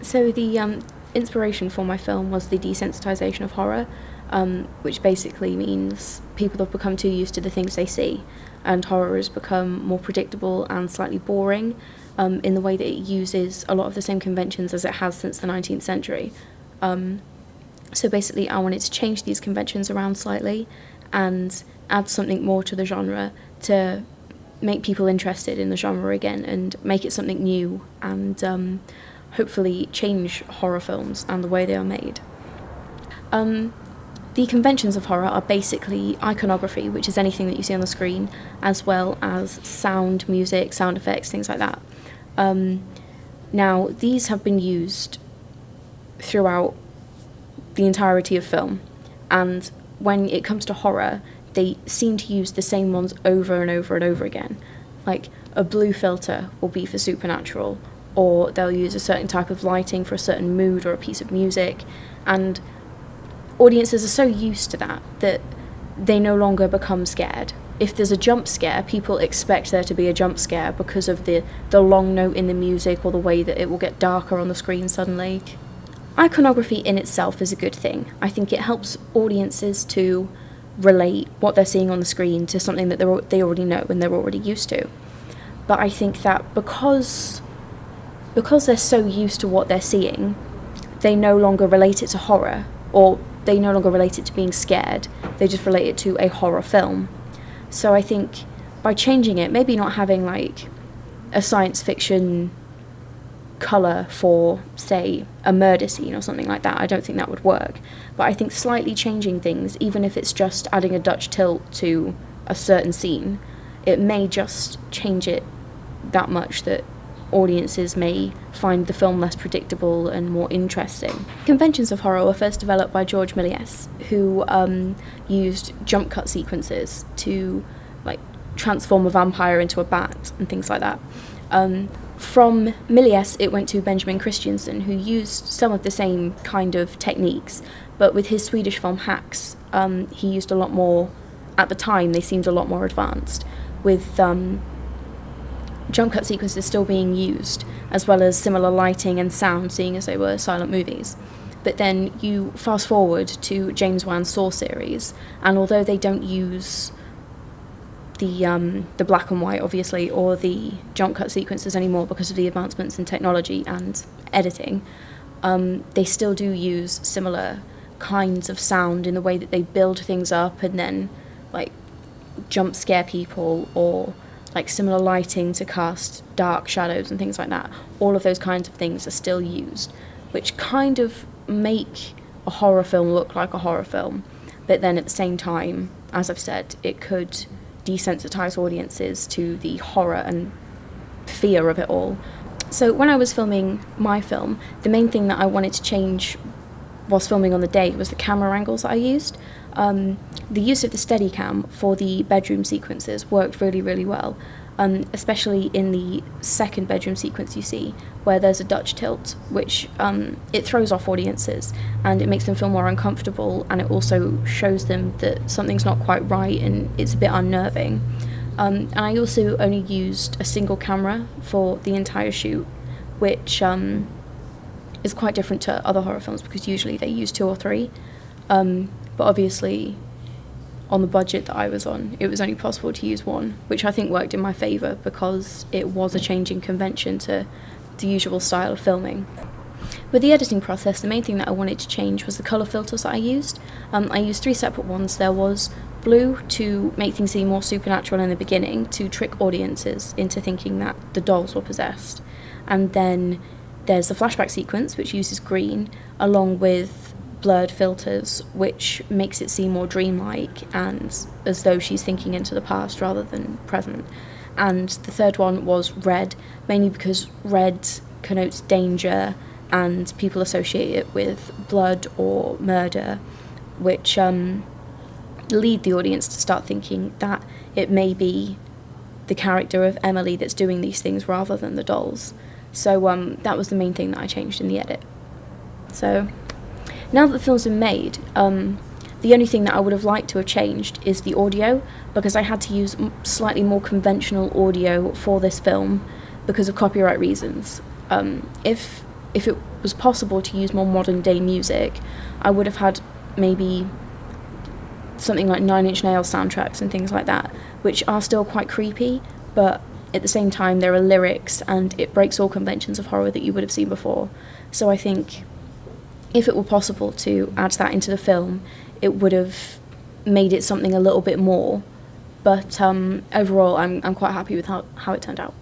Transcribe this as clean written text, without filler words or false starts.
So the inspiration for my film was the desensitization of horror, which basically means people have become too used to the things they see, and horror has become more predictable and slightly boring in the way that it uses a lot of the same conventions as it has since the 19th century. So basically I wanted to change these conventions around slightly and add something more to the genre to make people interested in the genre again and make it something new and hopefully change horror films and the way they are made. The conventions of horror are basically iconography, which is anything that you see on the screen, as well as sound, music, sound effects, things like that. Now, these have been used throughout the entirety of film, and when it comes to horror, they seem to use the same ones over and over and over again. Like, a blue filter will be for supernatural, or they'll use a certain type of lighting for a certain mood or a piece of music, and audiences are so used to that they no longer become scared. If there's a jump scare, people expect there to be a jump scare because of the long note in the music or the way that it will get darker on the screen suddenly. Iconography in itself is a good thing. I think it helps audiences to relate what they're seeing on the screen to something that they already know and they're already used to. But I think that because they're so used to what they're seeing, they no longer relate it to horror, or they no longer relate it to being scared, they just relate it to a horror film. So I think by changing it, maybe not having like a science fiction colour for, say, a murder scene or something like that, I don't think that would work. But I think slightly changing things, even if it's just adding a Dutch tilt to a certain scene, it may just change it that much that audiences may find the film less predictable and more interesting. Conventions of horror were first developed by George Méliès, who used jump cut sequences to like transform a vampire into a bat and things like that. From Méliès it went to Benjamin Christiansen, who used some of the same kind of techniques, but with his Swedish film Hacks, he used a lot more. At the time they seemed a lot more advanced, with jump cut sequences still being used, as well as similar lighting and sound, seeing as they were silent movies. But then you fast forward to James Wan's Saw series, and although they don't use the black and white, obviously, or the jump cut sequences anymore because of the advancements in technology and editing, they still do use similar kinds of sound in the way that they build things up and then like jump scare people, or like similar lighting to cast dark shadows and things like that. All of those kinds of things are still used, which kind of make a horror film look like a horror film. But then at the same time, as I've said, it could desensitize audiences to the horror and fear of it all. So when I was filming my film, the main thing that I wanted to change whilst filming on the day was the camera angles that I used. The use of the Steadicam for the bedroom sequences worked really, really well, especially in the second bedroom sequence you see, where there's a Dutch tilt, which it throws off audiences and it makes them feel more uncomfortable, and it also shows them that something's not quite right and it's a bit unnerving. And I also only used a single camera for the entire shoot, which is quite different to other horror films because usually they use 2 or 3. But obviously, on the budget that I was on, it was only possible to use 1, which I think worked in my favour because it was a changing convention to the usual style of filming. With the editing process, the main thing that I wanted to change was the colour filters that I used. I used 3 separate ones. There was blue to make things seem more supernatural in the beginning, to trick audiences into thinking that the dolls were possessed. And then there's the flashback sequence, which uses green, along with blurred filters, which makes it seem more dreamlike and as though she's thinking into the past rather than present. And the third one was red, mainly because red connotes danger and people associate it with blood or murder, which lead the audience to start thinking that it may be the character of Emily that's doing these things rather than the dolls. So that was the main thing that I changed in the edit. So now that the film's been made, the only thing that I would have liked to have changed is the audio, because I had to use slightly more conventional audio for this film because of copyright reasons. If if it was possible to use more modern day music, I would have had maybe something like Nine Inch Nails soundtracks and things like that, which are still quite creepy, but at the same time there are lyrics and it breaks all conventions of horror that you would have seen before. So I think if it were possible to add that into the film, it would have made it something a little bit more. But overall, I'm quite happy with how it turned out.